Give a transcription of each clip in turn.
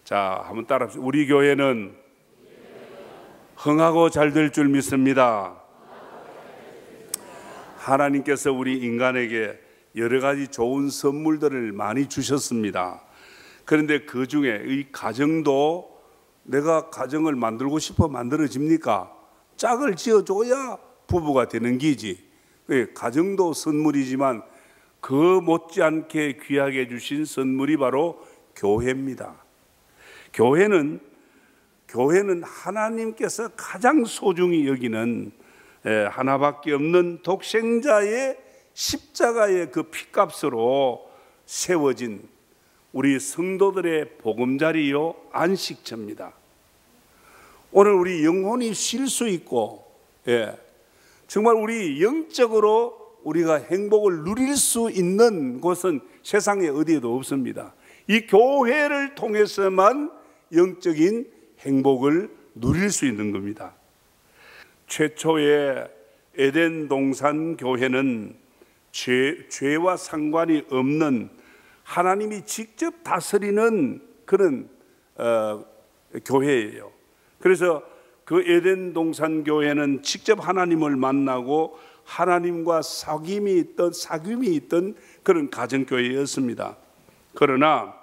자, 한번 따라합시다. 우리 교회는 흥하고 잘 될 줄 믿습니다. 하나님께서 우리 인간에게 여러 가지 좋은 선물들을 많이 주셨습니다. 그런데 그 중에 이 가정도 내가 가정을 만들고 싶어 만들어집니까? 짝을 지어줘야 부부가 되는 기지. 가정도 선물이지만 그 못지않게 귀하게 주신 선물이 바로 교회입니다. 교회는 하나님께서 가장 소중히 여기는 하나밖에 없는 독생자의 십자가의 그 피값으로 세워진 우리 성도들의 보금자리요 안식처입니다. 오늘 우리 영혼이 쉴 수 있고 정말 우리 영적으로 우리가 행복을 누릴 수 있는 곳은 세상에 어디에도 없습니다. 이 교회를 통해서만 영적인 행복을 누릴 수 있는 겁니다. 최초의 에덴 동산 교회는 죄와 상관이 없는 하나님이 직접 다스리는 그런 교회예요. 그래서 그 에덴 동산 교회는 직접 하나님을 만나고 하나님과 사귐이 있던 그런 가정교회였습니다. 그러나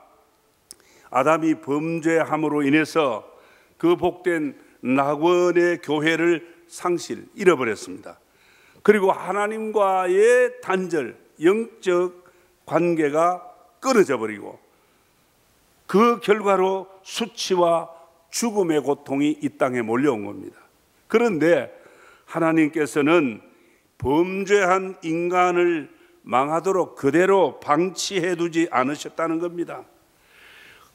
아담이 범죄함으로 인해서 그 복된 낙원의 교회를 잃어버렸습니다. 그리고 하나님과의 단절, 영적 관계가 끊어져 버리고 그 결과로 수치와 죽음의 고통이 이 땅에 몰려온 겁니다. 그런데 하나님께서는 범죄한 인간을 망하도록 그대로 방치해 두지 않으셨다는 겁니다.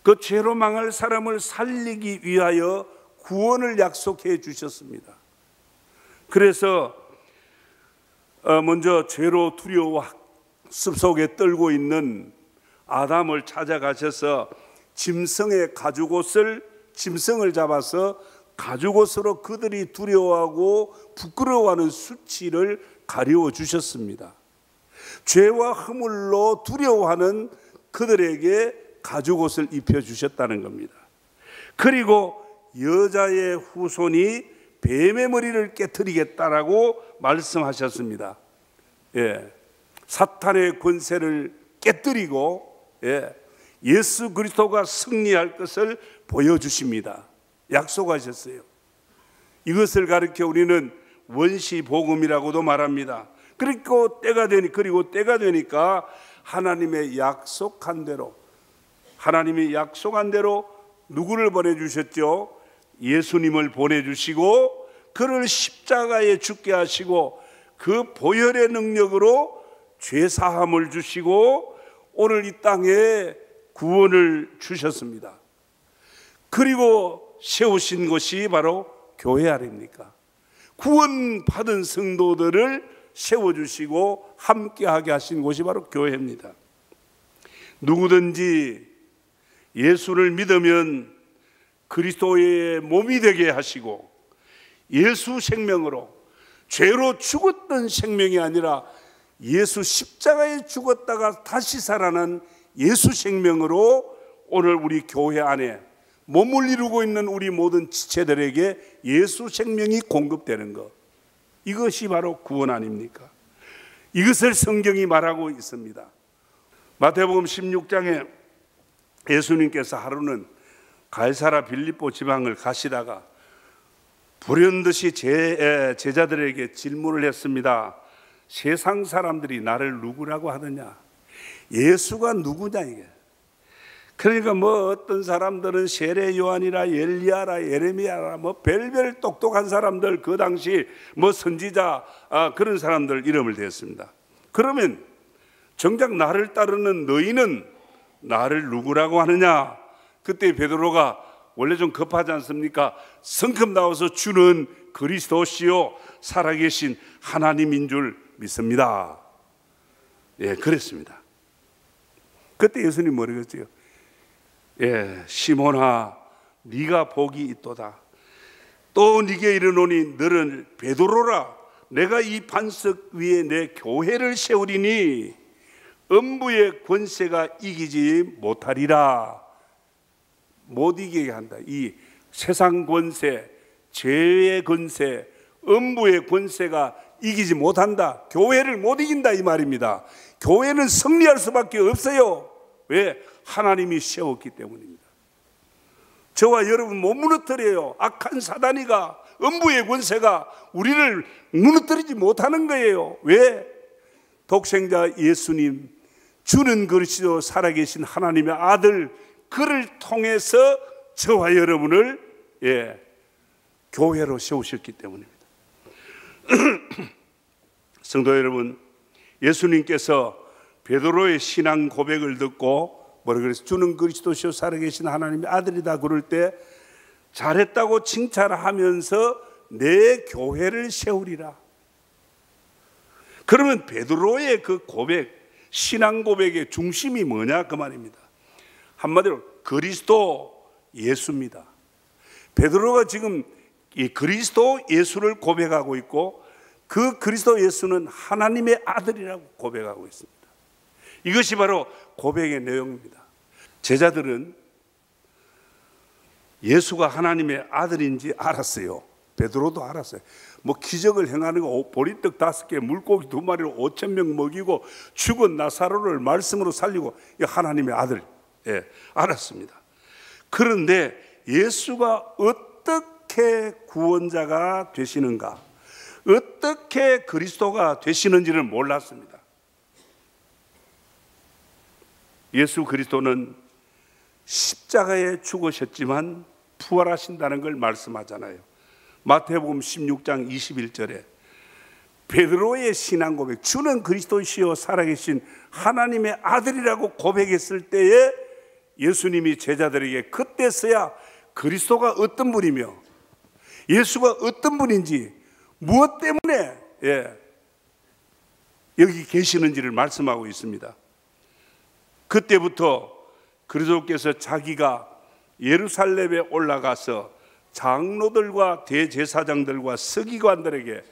그 죄로 망할 사람을 살리기 위하여 구원을 약속해 주셨습니다. 그래서 먼저 죄로 두려워 습속에 떨고 있는 아담을 찾아가셔서 짐승을 잡아서 가죽옷으로 그들이 두려워하고 부끄러워하는 수치를 가리워 주셨습니다. 죄와 허물로 두려워하는 그들에게 가죽옷을 입혀 주셨다는 겁니다. 그리고 여자의 후손이 뱀의 머리를 깨트리겠다라고 말씀하셨습니다. 사탄의 권세를 깨뜨리고 예수 그리스도가 승리할 것을 보여주십니다. 약속하셨어요. 이것을 가르쳐 우리는 원시복음이라고도 말합니다. 그리고 때가 되니까 하나님이 약속한 대로 누구를 보내주셨죠? 예수님을 보내주시고 그를 십자가에 죽게 하시고 그 보혈의 능력으로 죄사함을 주시고 오늘 이 땅에 구원을 주셨습니다. 그리고 세우신 것이 바로 교회 아닙니까? 구원받은 성도들을 세워주시고 함께하게 하신 곳이 바로 교회입니다. 누구든지 예수를 믿으면 그리스도의 몸이 되게 하시고 예수 생명으로 죄로 죽었던 생명이 아니라 예수 십자가에 죽었다가 다시 살아난 예수 생명으로 오늘 우리 교회 안에 몸을 이루고 있는 우리 모든 지체들에게 예수 생명이 공급되는 것, 이것이 바로 구원 아닙니까? 이것을 성경이 말하고 있습니다. 마태복음 16장에 예수님께서 하루는 갈사라 빌립보 지방을 가시다가 불현듯이 제자들에게 질문을 했습니다. 세상 사람들이 나를 누구라고 하느냐? 예수가 누구냐 이게. 그러니까 어떤 사람들은 세례 요한이라 엘리야라 예레미야라 별별 똑똑한 사람들, 그 당시 선지자 그런 사람들 이름을 대었습니다. 그러면 정작 나를 따르는 너희는 나를 누구라고 하느냐? 그때 베드로가 원래 좀 급하지 않습니까? 성큼 나와서 주는 그리스도시요 살아계신 하나님인 줄 믿습니다. 그랬습니다. 그때 예수님 뭐라고 했어요? 시몬아, 네가 복이 있도다. 또 네게 이르노니 너는 베드로라. 내가 이 반석 위에 내 교회를 세우리니 음부의 권세가 이기지 못하리라. 못 이기게 한다. 이 세상 권세, 죄의 권세, 음부의 권세가 이기지 못한다. 교회를 못 이긴다 이 말입니다. 교회는 승리할 수밖에 없어요. 왜? 하나님이 세웠기 때문입니다. 저와 여러분 못 무너뜨려요. 악한 사단이가, 음부의 권세가 우리를 무너뜨리지 못하는 거예요. 왜? 독생자 예수님, 주는 그리스도 살아계신 하나님의 아들, 그를 통해서 저와 여러분을 교회로 세우셨기 때문입니다. 성도 여러분, 예수님께서 베드로의 신앙 고백을 듣고 뭐라 그랬어요? 주는 그리스도시요 살아계신 하나님의 아들이다 그럴 때 잘했다고 칭찬하면서 내 교회를 세우리라. 그러면 베드로의 그 고백, 신앙 고백의 중심이 뭐냐 그 말입니다. 한마디로 그리스도 예수입니다. 베드로가 지금 이 그리스도 예수를 고백하고 있고 그 그리스도 예수는 하나님의 아들이라고 고백하고 있습니다. 이것이 바로 고백의 내용입니다. 제자들은 예수가 하나님의 아들인지 알았어요. 베드로도 알았어요. 뭐 기적을 행하는 거, 보리떡 5개, 물고기 2마리로 5,000명 먹이고 죽은 나사로를 말씀으로 살리고 하나님의 아들, 알았습니다. 그런데 예수가 어떻게 구원자가 되시는가, 어떻게 그리스도가 되시는지를 몰랐습니다. 예수 그리스도는 십자가에 죽으셨지만 부활하신다는 걸 말씀하잖아요. 마태복음 16장 21절에 베드로의 신앙 고백, 주는 그리스도시요 살아계신 하나님의 아들이라고 고백했을 때에 예수님이 제자들에게 그때서야 그리스도가 어떤 분이며 예수가 어떤 분인지 무엇 때문에 여기 계시는지를 말씀하고 있습니다. 그때부터 그리스도께서 자기가 예루살렘에 올라가서 장로들과 대제사장들과 서기관들에게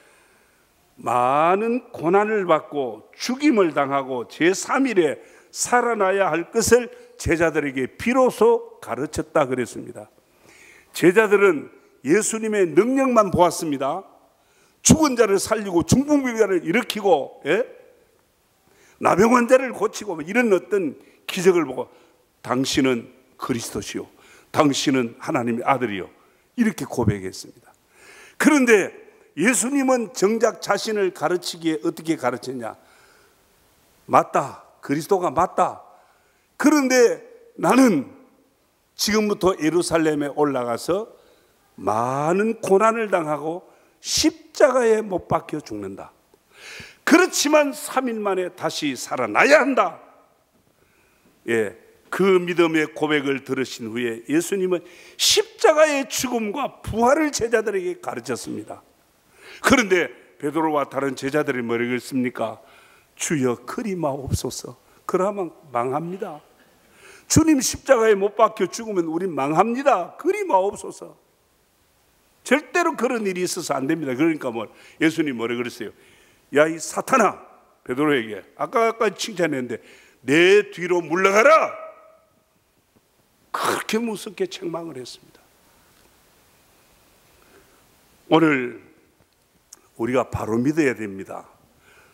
많은 고난을 받고 죽임을 당하고 제3일에 살아나야 할 것을 제자들에게 비로소 가르쳤다 그랬습니다. 제자들은 예수님의 능력만 보았습니다. 죽은 자를 살리고 중풍병자를 일으키고 나병 환자를 고치고 이런 어떤 기적을 보고 당신은 그리스도시요 당신은 하나님의 아들이요 이렇게 고백했습니다. 그런데 예수님은 정작 자신을 가르치기에 어떻게 가르쳤냐? 맞다, 그리스도가 맞다. 그런데 나는 지금부터 예루살렘에 올라가서 많은 고난을 당하고 십자가에 못 박혀 죽는다. 그렇지만 3일 만에 다시 살아나야 한다. 그 믿음의 고백을 들으신 후에 예수님은 십자가의 죽음과 부활을 제자들에게 가르쳤습니다. 그런데 베드로와 다른 제자들이 뭐라고 했습니까? 주여 그리 마옵소서. 그러면 망합니다. 주님 십자가에 못 박혀 죽으면 우린 망합니다. 그리 마옵소서. 절대로 그런 일이 있어서 안 됩니다. 그러니까 예수님 뭐라 그랬어요? 야 이 사탄아, 베드로에게 아까 칭찬했는데 내 뒤로 물러가라. 그렇게 무섭게 책망을 했습니다. 오늘 우리가 바로 믿어야 됩니다.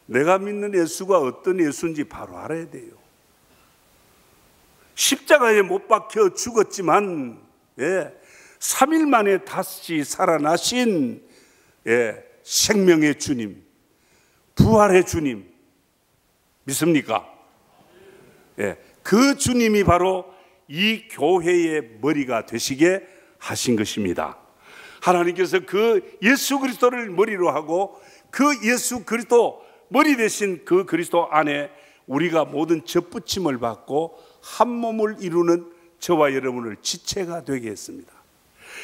내가 믿는 예수가 어떤 예수인지 바로 알아야 돼요. 십자가에 못 박혀 죽었지만 3일 만에 다시 살아나신 생명의 주님, 부활의 주님 믿습니까? 그 주님이 바로 이 교회의 머리가 되시게 하신 것입니다. 하나님께서 그 예수 그리스도를 머리로 하고 그 예수 그리스도 머리 되신 그 그리스도 안에 우리가 모든 접붙임을 받고 한 몸을 이루는 저와 여러분을 지체가 되게 했습니다.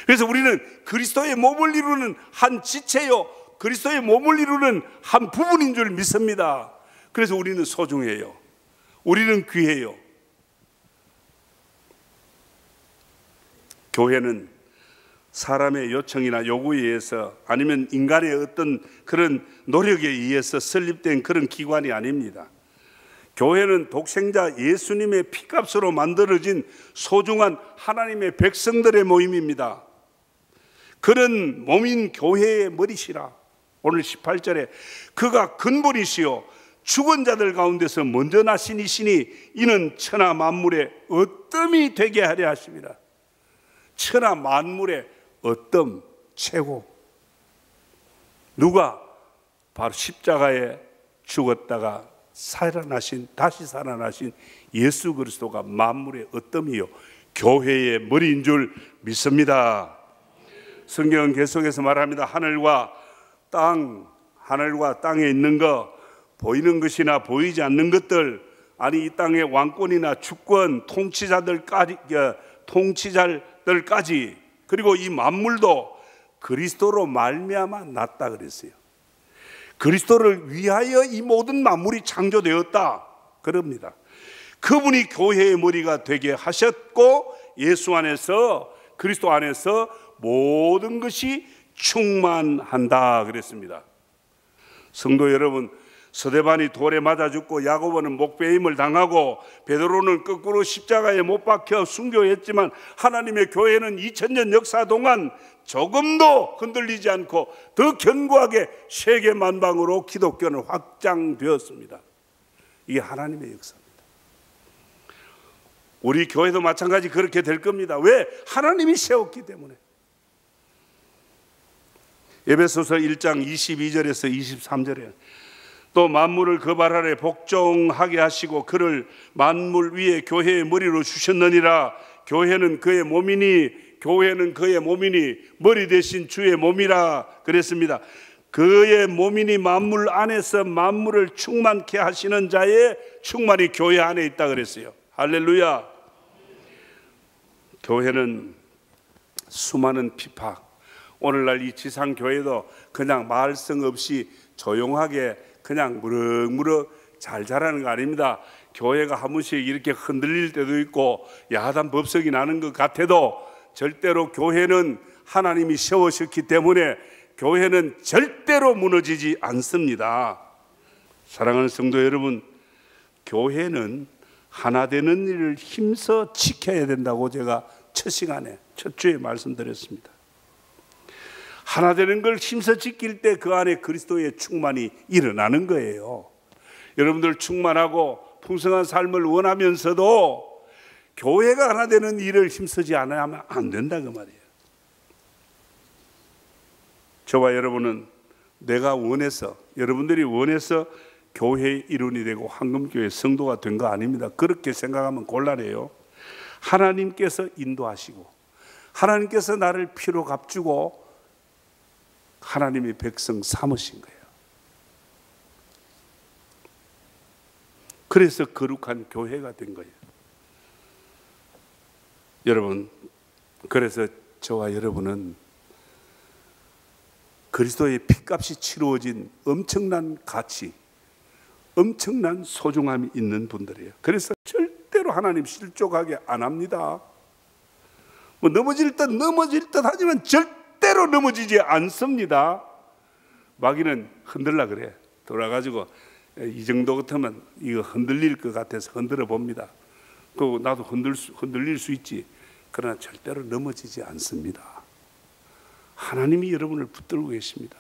그래서 우리는 그리스도의 몸을 이루는 한 지체요, 그리스도의 몸을 이루는 한 부분인 줄 믿습니다. 그래서 우리는 소중해요. 우리는 귀해요. 교회는 사람의 요청이나 요구에 의해서 아니면 인간의 어떤 그런 노력에 의해서 설립된 그런 기관이 아닙니다. 교회는 독생자 예수님의 피값으로 만들어진 소중한 하나님의 백성들의 모임입니다. 그런 몸인 교회의 머리시라. 오늘 18절에 그가 근본이시요 죽은 자들 가운데서 먼저 나신 이시니 이는 천하 만물의 어뜸이 되게 하려 하십니다. 천하 만물의 어뜸, 최고. 누가? 바로 십자가에 죽었다가 다시 살아나신 예수 그리스도가 만물의 어뜸이요 교회의 머리인 줄 믿습니다. 성경은 계속해서 말합니다. 하늘과 땅에 있는 것, 보이는 것이나 보이지 않는 것들, 아니 이 땅의 왕권이나 주권, 통치자들까지, 그리고 이 만물도 그리스도로 말미암아 났다 그랬어요. 그리스도를 위하여 이 모든 만물이 창조되었다 그럽니다. 그분이 교회의 머리가 되게 하셨고 예수 안에서, 그리스도 안에서 모든 것이 충만한다 그랬습니다. 성도 여러분, 스데반이 돌에 맞아 죽고 야고보는 목베임을 당하고 베드로는 거꾸로 십자가에 못 박혀 순교했지만 하나님의 교회는 2000년 역사 동안 조금도 흔들리지 않고 더 견고하게 세계 만방으로 기독교는 확장되었습니다. 이게 하나님의 역사입니다. 우리 교회도 마찬가지 그렇게 될 겁니다. 왜? 하나님이 세웠기 때문에. 에베소서 1장 22절에서 23절에 또 만물을 그 발 아래 복종하게 하시고 그를 만물 위에 교회의 머리로 주셨느니라. 교회는 그의 몸이니 머리 대신 주의 몸이라 그랬습니다. 그의 몸이니 만물 안에서 만물을 충만케 하시는 자의 충만이 교회 안에 있다 그랬어요. 할렐루야. 교회는 수많은 핍박, 오늘날 이 지상교회도 그냥 말썽 없이 조용하게 그냥 무럭무럭 잘 자라는 거 아닙니다. 교회가 한 번씩 이렇게 흔들릴 때도 있고 야단 법석이 나는 것 같아도 절대로 교회는 하나님이 세우셨기 때문에 교회는 절대로 무너지지 않습니다. 사랑하는 성도 여러분, 교회는 하나 되는 일을 힘써 지켜야 된다고 제가 첫 주에 말씀드렸습니다. 하나 되는 걸 힘써 지킬 때 그 안에 그리스도의 충만이 일어나는 거예요. 여러분들 충만하고 풍성한 삶을 원하면서도 교회가 하나 되는 일을 힘쓰지 않으면 안 된다 그 말이에요. 저와 여러분은 여러분들이 원해서 교회의 일원이 되고 황금교회 성도가 된 거 아닙니다. 그렇게 생각하면 곤란해요. 하나님께서 인도하시고 하나님께서 나를 피로 값주고 하나님의 백성 삼으신 거예요. 그래서 거룩한 교회가 된 거예요. 여러분, 그래서 저와 여러분은 그리스도의 피값이 치루어진 엄청난 가치, 엄청난 소중함이 있는 분들이에요. 그래서 절대로 하나님 실족하게 안 합니다. 뭐 넘어질 듯 하지만 절대로 넘어지지 않습니다. 마귀는 흔들라 그래. 돌아가지고 이 정도 같으면 이거 흔들릴 것 같아서 흔들어 봅니다. 그 나도 흔들릴 수 있지. 그러나 절대로 넘어지지 않습니다. 하나님이 여러분을 붙들고 계십니다.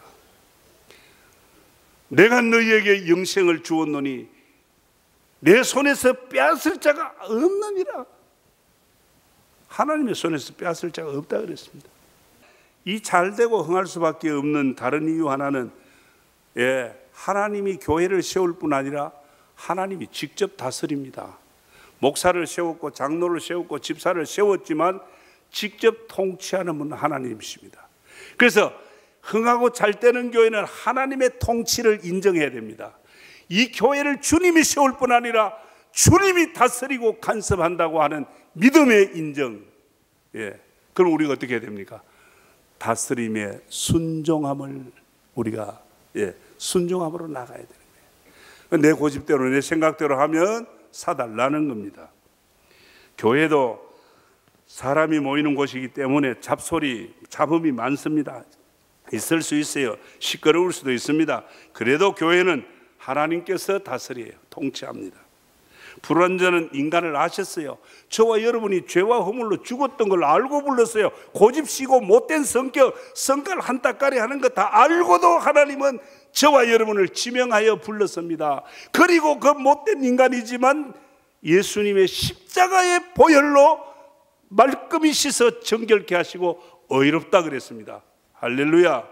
내가 너희에게 영생을 주었노니 내 손에서 빼앗을 자가 없느니라. 하나님의 손에서 빼앗을 자가 없다 그랬습니다. 이 잘되고 흥할 수밖에 없는 다른 이유 하나는 하나님이 교회를 세울 뿐 아니라 하나님이 직접 다스립니다. 목사를 세웠고 장로를 세웠고 집사를 세웠지만 직접 통치하는 분은 하나님이십니다. 그래서 흥하고 잘 되는 교회는 하나님의 통치를 인정해야 됩니다. 이 교회를 주님이 세울 뿐 아니라 주님이 다스리고 간섭한다고 하는 믿음의 인정. 그럼 우리가 어떻게 해야 됩니까? 다스림의 순종함을 우리가 순종함으로 나가야 되는 거예요. 내 고집대로 내 생각대로 하면 사달라는 겁니다. 교회도 사람이 모이는 곳이기 때문에 잡음이 많습니다. 있을 수 있어요. 시끄러울 수도 있습니다. 그래도 교회는 하나님께서 다스려요. 통치합니다. 불완전한 인간을 아셨어요. 저와 여러분이 죄와 허물로 죽었던 걸 알고 불렀어요. 고집시고 못된 성격, 성깔 한따까리 하는 거 다 알고도 하나님은 저와 여러분을 지명하여 불렀습니다. 그리고 그 못된 인간이지만 예수님의 십자가의 보혈로 말끔히 씻어 정결케 하시고 의롭다 그랬습니다. 할렐루야.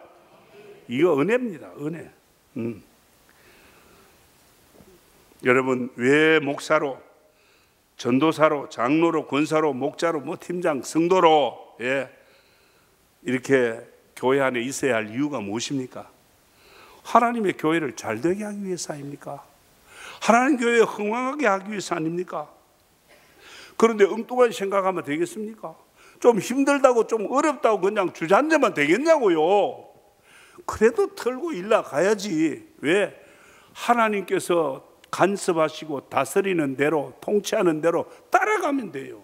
이거 은혜입니다. 은혜. 여러분, 왜 목사로, 전도사로, 장로로, 권사로, 목자로, 팀장, 성도로 이렇게 교회 안에 있어야 할 이유가 무엇입니까? 하나님의 교회를 잘 되게 하기 위해서 아닙니까? 하나님 교회에 흥왕하게 하기 위해서 아닙니까? 그런데 엉뚱하게 생각하면 되겠습니까? 좀 힘들다고, 좀 어렵다고 그냥 주저앉으면 되겠냐고요. 그래도 털고 일나 가야지. 왜? 하나님께서 간섭하시고 다스리는 대로, 통치하는 대로 따라가면 돼요.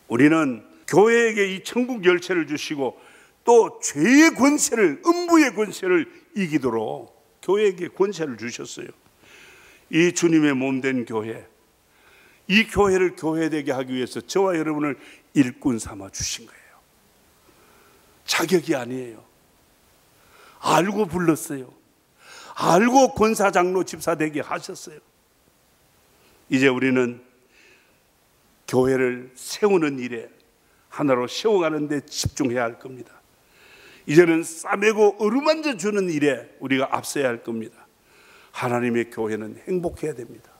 우리는 교회에게 이 천국 열쇠를 주시고 또 죄의 권세를, 음부의 권세를 이기도록 교회에게 권세를 주셨어요. 이 주님의 몸된 교회, 이 교회를 교회되게 하기 위해서 저와 여러분을 일꾼 삼아 주신 거예요. 자격이 아니에요. 알고 불렀어요. 알고 권사, 장로, 집사 되게 하셨어요. 이제 우리는 교회를 세우는 일에, 하나로 세워가는 데 집중해야 할 겁니다. 이제는 싸매고 어루만져 주는 일에 우리가 앞서야 할 겁니다. 하나님의 교회는 행복해야 됩니다.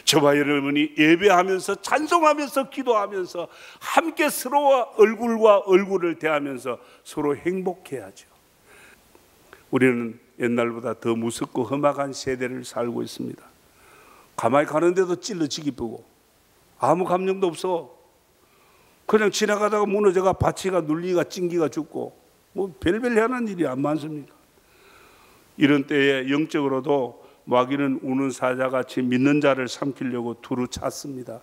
저와 여러분이 예배하면서, 찬송하면서, 기도하면서 함께 서로와 얼굴과 얼굴을 대하면서 서로 행복해야죠. 우리는 옛날보다 더 무섭고 험악한 세대를 살고 있습니다. 가만히 가는데도 찔러지기 보고 아무 감정도 없어. 그냥 지나가다가 무너져가 바치가 눌리가 찡기가 죽고 뭐 별별 희한한 일이 안 많습니까? 이런 때에 영적으로도 마귀는 우는 사자같이 믿는 자를 삼키려고 두루 찼습니다.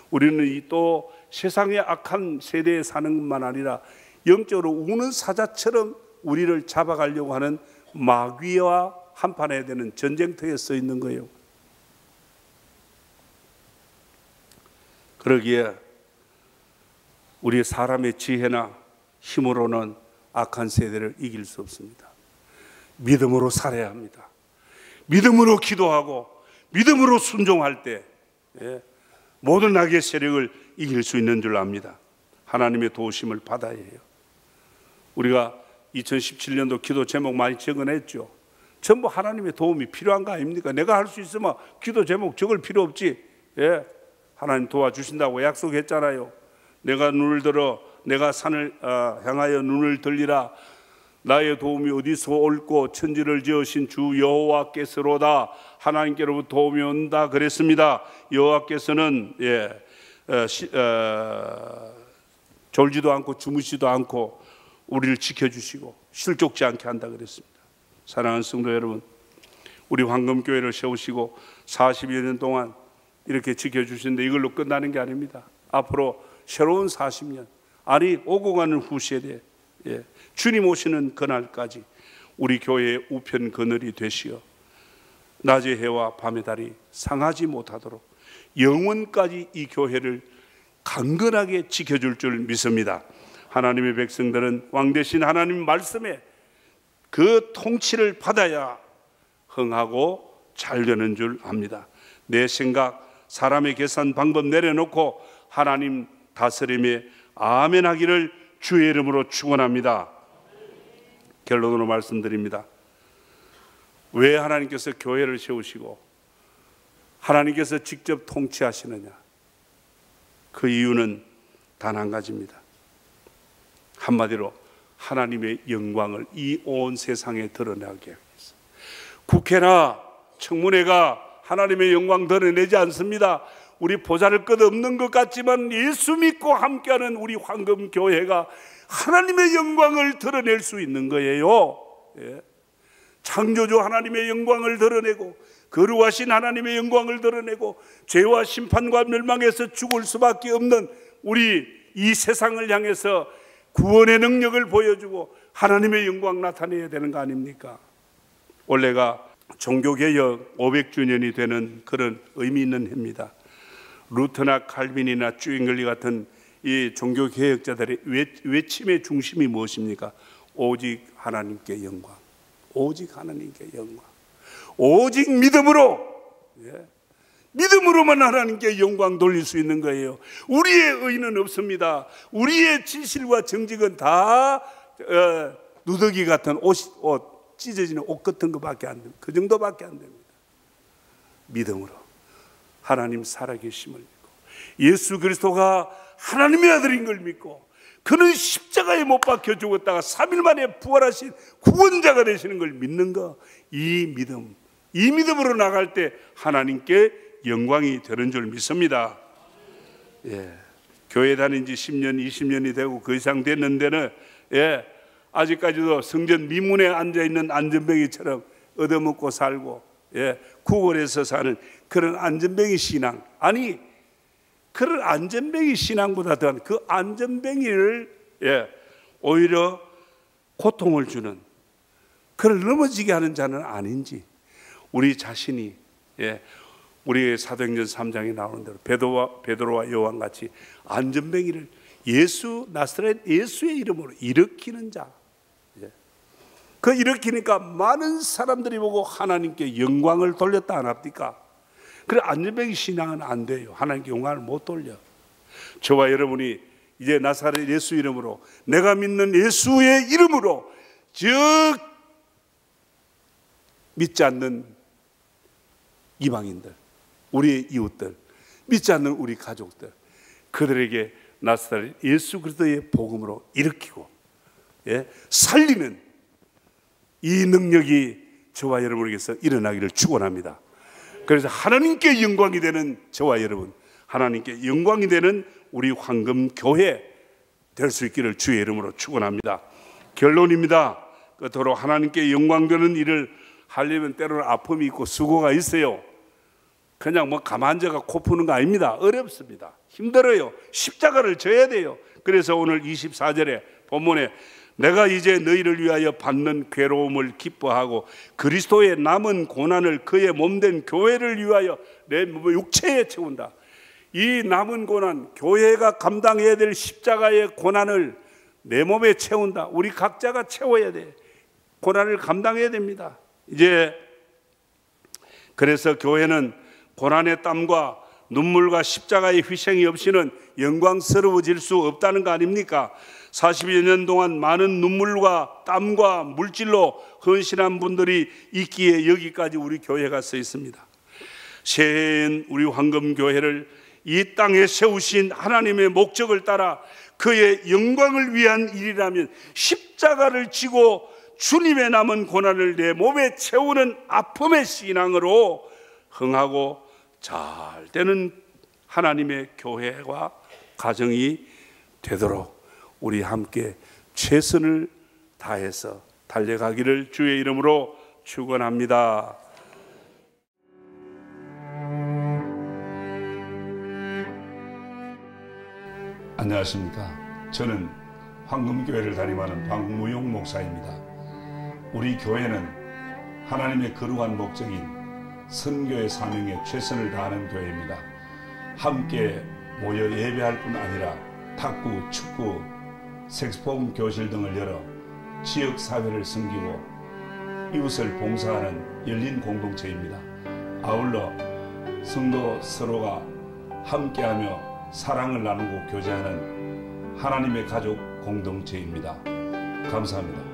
우리는 또 세상의 악한 세대에 사는 것만 아니라 영적으로 우는 사자처럼 우리를 잡아가려고 하는 마귀와 한판해야 되는 전쟁터에 서 있는 거예요. 그러기에 우리 사람의 지혜나 힘으로는 악한 세대를 이길 수 없습니다. 믿음으로 살아야 합니다. 믿음으로 기도하고 믿음으로 순종할 때 모든 악의 세력을 이길 수 있는 줄 압니다. 하나님의 도우심을 받아야 해요. 우리가 2017년도 기도 제목 많이 적어냈죠. 전부 하나님의 도움이 필요한 거 아닙니까? 내가 할 수 있으면 기도 제목 적을 필요 없지. 하나님 도와주신다고 약속했잖아요. 내가 눈을 들어 내가 산을 향하여 눈을 들리라. 나의 도움이 어디서 올고 천지를 지으신 주 여호와께서로다. 하나님께로부터 도움이 온다 그랬습니다. 여호와께서는 졸지도 않고 주무시도 않고 우리를 지켜주시고 실족지 않게 한다 그랬습니다. 사랑하는 성도 여러분, 우리 황금교회를 세우시고 40여 년 동안 이렇게 지켜주시는데 이걸로 끝나는 게 아닙니다. 앞으로 새로운 40년, 아니 오고 가는 후세대, 주님 오시는 그날까지 우리 교회의 우편 그늘이 되시어 낮의 해와 밤의 달이 상하지 못하도록 영원까지 이 교회를 강건하게 지켜줄 줄 믿습니다. 하나님의 백성들은 왕 대신 하나님 말씀에 그 통치를 받아야 흥하고 잘 되는 줄 압니다. 내 생각, 사람의 계산 방법 내려놓고 하나님 다스림에 아멘 하기를 주의 이름으로 축원합니다. 결론으로 말씀드립니다. 왜 하나님께서 교회를 세우시고 하나님께서 직접 통치하시느냐? 그 이유는 단 한 가지입니다. 한마디로 하나님의 영광을 이 온 세상에 드러나게 하기 위해서. 국회나 청문회가 하나님의 영광 드러내지 않습니다. 우리 보잘것 없는 것 같지만 예수 믿고 함께하는 우리 황금교회가 하나님의 영광을 드러낼 수 있는 거예요. 창조주 하나님의 영광을 드러내고 거룩하신 하나님의 영광을 드러내고 죄와 심판과 멸망에서 죽을 수밖에 없는 우리 이 세상을 향해서 구원의 능력을 보여주고 하나님의 영광 나타내야 되는 거 아닙니까? 올해가 종교개혁 500주년이 되는 그런 의미 있는 해입니다. 루터나 칼빈이나 쭈잉글리 같은 이 종교개혁자들의 외침의 중심이 무엇입니까? 오직 하나님께 영광, 오직 하나님께 영광, 오직 믿음으로, 믿음으로만 하나님께 영광 돌릴 수 있는 거예요. 우리의 의는 없습니다. 우리의 진실과 정직은 다 누더기 같은 옷, 찢어지는 옷 같은 것밖에 안 됩니다. 그 정도밖에 안 됩니다. 믿음으로 하나님 살아계심을 믿고 예수 그리스도가 하나님의 아들인 걸 믿고 그는 십자가에 못 박혀 죽었다가 3일 만에 부활하신 구원자가 되시는 걸 믿는 거, 이 믿음으로 나갈 때 하나님께 영광이 되는 줄 믿습니다. 교회 다닌 지 10년, 20년이 되고 그 이상 됐는데는 아직까지도 성전 미문에 앉아있는 안전뱅이처럼 얻어먹고 살고 구걸해서 사는 그런 안전뱅이 신앙, 아니 그런 안전뱅이 신앙보다 더한 그 안전뱅이를 오히려 고통을 주는, 그를 넘어지게 하는 자는 아닌지 우리 자신이 우리 사도행전 3장에 나오는 대로 베드로와 요한같이 안전뱅이를 나사렛 예수의 이름으로 일으키는 자, 그 일으키니까 많은 사람들이 보고 하나님께 영광을 돌렸다 안 합니까? 그래, 안전뱅이 신앙은 안 돼요. 하나님께 영광을 못 돌려. 저와 여러분이 이제 나사렛 예수 이름으로, 내가 믿는 예수의 이름으로, 즉 믿지 않는 이방인들, 우리의 이웃들, 믿지 않는 우리 가족들, 그들에게 나사렛 예수 그리스도의 복음으로 일으키고 살리는 이 능력이 저와 여러분에게서 일어나기를 축원합니다. 그래서 하나님께 영광이 되는 저와 여러분, 하나님께 영광이 되는 우리 황금교회 될 수 있기를 주의 이름으로 축원합니다. 결론입니다. 그토록 하나님께 영광 되는 일을 하려면 때로는 아픔이 있고 수고가 있어요. 그냥 가만 앉아가 코 푸는 거 아닙니다. 어렵습니다. 힘들어요. 십자가를 져야 돼요. 그래서 오늘 24절에 본문에 내가 이제 너희를 위하여 받는 괴로움을 기뻐하고 그리스도의 남은 고난을 그의 몸된 교회를 위하여 내 육체에 채운다. 이 남은 고난, 교회가 감당해야 될 십자가의 고난을 내 몸에 채운다. 우리 각자가 채워야 돼. 고난을 감당해야 됩니다. 이제 그래서 교회는 고난의 땀과 눈물과 십자가의 희생이 없이는 영광스러워질 수 없다는 거 아닙니까? 40여 년 동안 많은 눈물과 땀과 물질로 헌신한 분들이 있기에 여기까지 우리 교회가 서 있습니다. 새해엔 우리 황금교회를 이 땅에 세우신 하나님의 목적을 따라 그의 영광을 위한 일이라면 십자가를 지고 주님의 남은 고난을 내 몸에 채우는 아픔의 신앙으로 흥하고 잘 되는 하나님의 교회와 가정이 되도록 우리 함께 최선을 다해서 달려가기를 주의 이름으로 축원합니다. 안녕하십니까. 저는 황금교회를 담임하는 박무용 목사입니다. 우리 교회는 하나님의 거룩한 목적인 선교의 사명에 최선을 다하는 교회입니다. 함께 모여 예배할 뿐 아니라 탁구, 축구, 색소폰 교실 등을 열어 지역사회를 섬기고 이웃을 봉사하는 열린 공동체입니다. 아울러 성도 서로가 함께하며 사랑을 나누고 교제하는 하나님의 가족 공동체입니다. 감사합니다.